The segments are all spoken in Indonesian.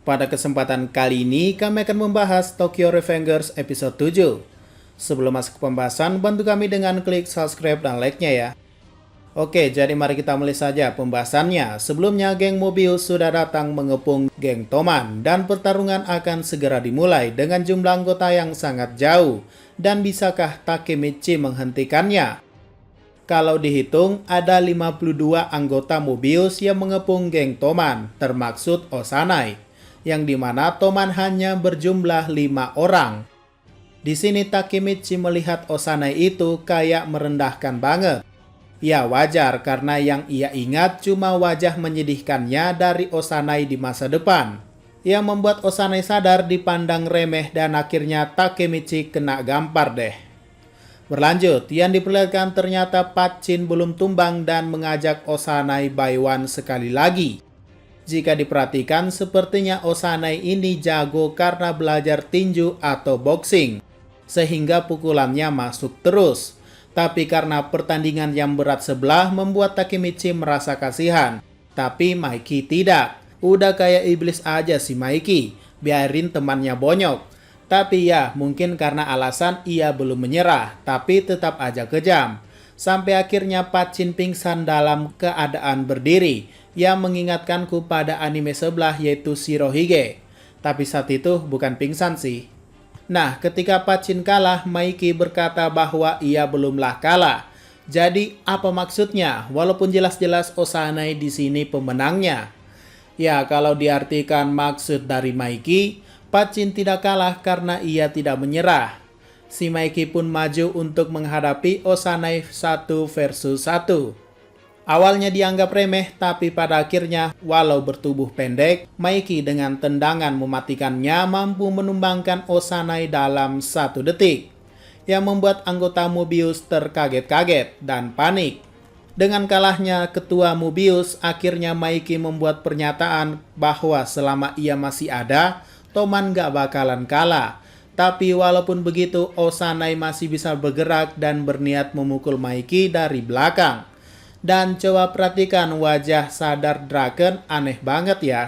Pada kesempatan kali ini, kami akan membahas Tokyo Revengers episode 7. Sebelum masuk ke pembahasan, bantu kami dengan klik subscribe dan like-nya ya. Oke, jadi mari kita mulai saja pembahasannya. Sebelumnya, geng Mobius sudah datang mengepung geng Toman, dan pertarungan akan segera dimulai dengan jumlah anggota yang sangat jauh. Dan bisakah Takemichi menghentikannya? Kalau dihitung, ada 52 anggota Mobius yang mengepung geng Toman, termaksud Osanai, yang dimana Toman hanya berjumlah 5 orang. Di sini Takemichi melihat Osanai itu kayak merendahkan banget. Ya wajar, karena yang ia ingat cuma wajah menyedihkannya dari Osanai di masa depan, yang membuat Osanai sadar dipandang remeh dan akhirnya Takemichi kena gampar deh. Berlanjut, yang diperlihatkan ternyata Pachin belum tumbang dan mengajak Osanai Baiwan sekali lagi. Jika diperhatikan, sepertinya Osanai ini jago karena belajar tinju atau boxing, sehingga pukulannya masuk terus. Tapi karena pertandingan yang berat sebelah membuat Takemichi merasa kasihan. Tapi Maiki tidak. Udah kayak iblis aja si Maiki, biarin temannya bonyok. Tapi ya, mungkin karena alasan ia belum menyerah, tapi tetap aja kejam. Sampai akhirnya Pachin pingsan dalam keadaan berdiri, yang mengingatkanku pada anime sebelah yaitu Shirohige. Tapi saat itu bukan pingsan sih. Nah, ketika Pachin kalah, Maiki berkata bahwa ia belumlah kalah. Jadi, apa maksudnya? Walaupun jelas-jelas Osanai di sini pemenangnya. Ya, kalau diartikan maksud dari Maiki, Pachin tidak kalah karena ia tidak menyerah. Si Maiki pun maju untuk menghadapi Osanai 1 versus 1. Awalnya dianggap remeh, tapi pada akhirnya, walau bertubuh pendek, Maiki dengan tendangan mematikannya mampu menumbangkan Osanai dalam 1 detik, yang membuat anggota Mobius terkaget-kaget dan panik. Dengan kalahnya ketua Mobius, akhirnya Maiki membuat pernyataan bahwa selama ia masih ada, Toman gak bakalan kalah. Tapi walaupun begitu, Osanai masih bisa bergerak dan berniat memukul Maiki dari belakang. Dan coba perhatikan wajah sadar Draken, aneh banget ya.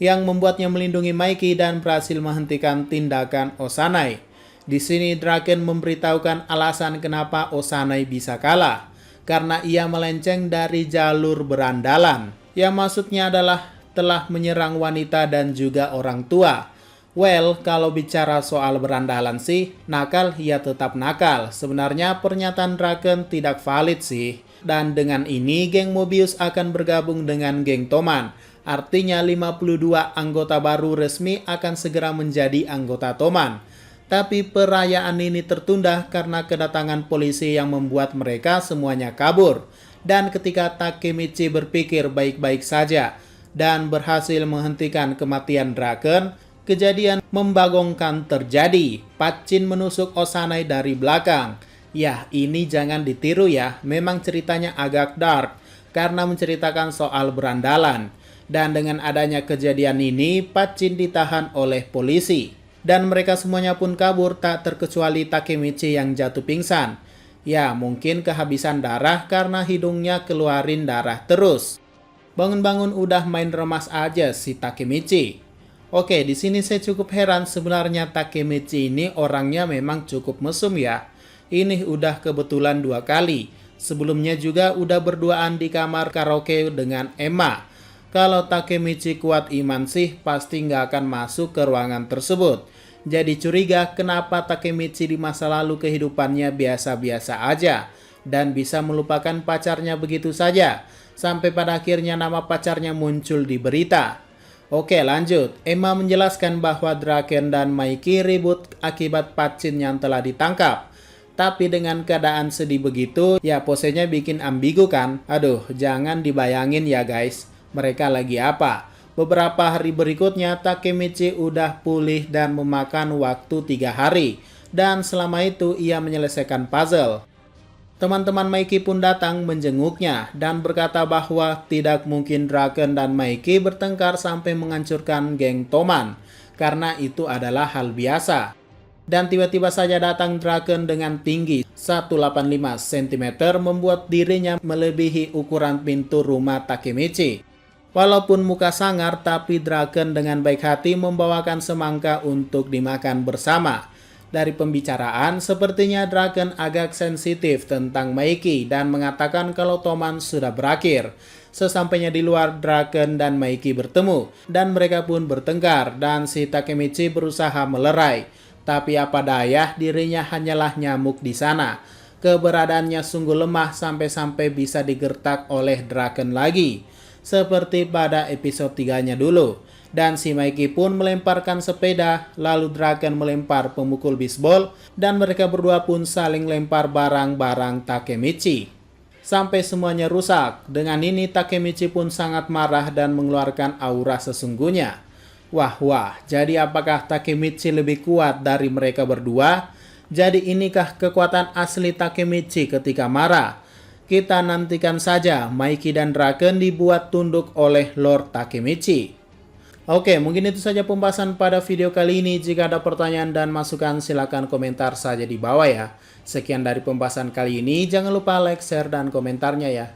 Yang membuatnya melindungi Maiki dan berhasil menghentikan tindakan Osanai. Di sini Draken memberitahukan alasan kenapa Osanai bisa kalah. Karena ia melenceng dari jalur berandalan. Yang maksudnya adalah telah menyerang wanita dan juga orang tua. Well, kalau bicara soal berandalan sih, nakal ya tetap nakal. Sebenarnya pernyataan Draken tidak valid sih. Dan dengan ini, geng Mobius akan bergabung dengan geng Toman. Artinya 52 anggota baru resmi akan segera menjadi anggota Toman. Tapi perayaan ini tertunda karena kedatangan polisi yang membuat mereka semuanya kabur. Dan ketika Takemichi berpikir baik-baik saja dan berhasil menghentikan kematian Draken, kejadian membagongkan terjadi. Pachin menusuk Osanai dari belakang. Ya, ini jangan ditiru ya. Memang ceritanya agak dark karena menceritakan soal berandalan. Dan dengan adanya kejadian ini, Pachin ditahan oleh polisi. Dan mereka semuanya pun kabur tak terkecuali Takemichi yang jatuh pingsan. Ya, mungkin kehabisan darah karena hidungnya keluarin darah terus. Bangun-bangun udah main remas aja si Takemichi. Oke, di sini saya cukup heran, sebenarnya Takemichi ini orangnya memang cukup mesum ya. Ini udah kebetulan 2 kali. Sebelumnya juga udah berduaan di kamar karaoke dengan Emma. Kalau Takemichi kuat iman sih pasti nggak akan masuk ke ruangan tersebut. Jadi curiga kenapa Takemichi di masa lalu kehidupannya biasa-biasa aja. Dan bisa melupakan pacarnya begitu saja. Sampai pada akhirnya nama pacarnya muncul di berita. Oke, lanjut. Emma menjelaskan bahwa Draken dan Maiki ribut akibat Pachin yang telah ditangkap. Tapi dengan keadaan sedih begitu, ya posenya bikin ambigu kan? Aduh, jangan dibayangin ya guys, mereka lagi apa? Beberapa hari berikutnya, Takemichi udah pulih dan memakan waktu 3 hari. Dan selama itu, ia menyelesaikan puzzle. Teman-teman Maiki pun datang menjenguknya dan berkata bahwa tidak mungkin Draken dan Maiki bertengkar sampai menghancurkan geng Toman, karena itu adalah hal biasa. Dan tiba-tiba saja datang Draken dengan tinggi 185 cm membuat dirinya melebihi ukuran pintu rumah Takemichi. Walaupun muka sangar, tapi Draken dengan baik hati membawakan semangka untuk dimakan bersama. Dari pembicaraan, sepertinya Draken agak sensitif tentang Maiki dan mengatakan kalau Toman sudah berakhir. Sesampainya di luar, Draken dan Maiki bertemu, dan mereka pun bertengkar, dan si Takemichi berusaha melerai. Tapi apa daya, dirinya hanyalah nyamuk di sana. Keberadaannya sungguh lemah sampai-sampai bisa digertak oleh Draken lagi, seperti pada episode 3-nya dulu. Dan si Maiki pun melemparkan sepeda, lalu Draken melempar pemukul bisbol, dan mereka berdua pun saling lempar barang-barang Takemichi sampai semuanya rusak. Dengan ini Takemichi pun sangat marah dan mengeluarkan aura sesungguhnya. Wah, jadi apakah Takemichi lebih kuat dari mereka berdua? Jadi inikah kekuatan asli Takemichi ketika marah? Kita nantikan saja Maiki dan Draken dibuat tunduk oleh Lord Takemichi. Oke, mungkin itu saja pembahasan pada video kali ini. Jika ada pertanyaan dan masukan, silahkan komentar saja di bawah ya. Sekian dari pembahasan kali ini. Jangan lupa like, share, dan komentarnya ya.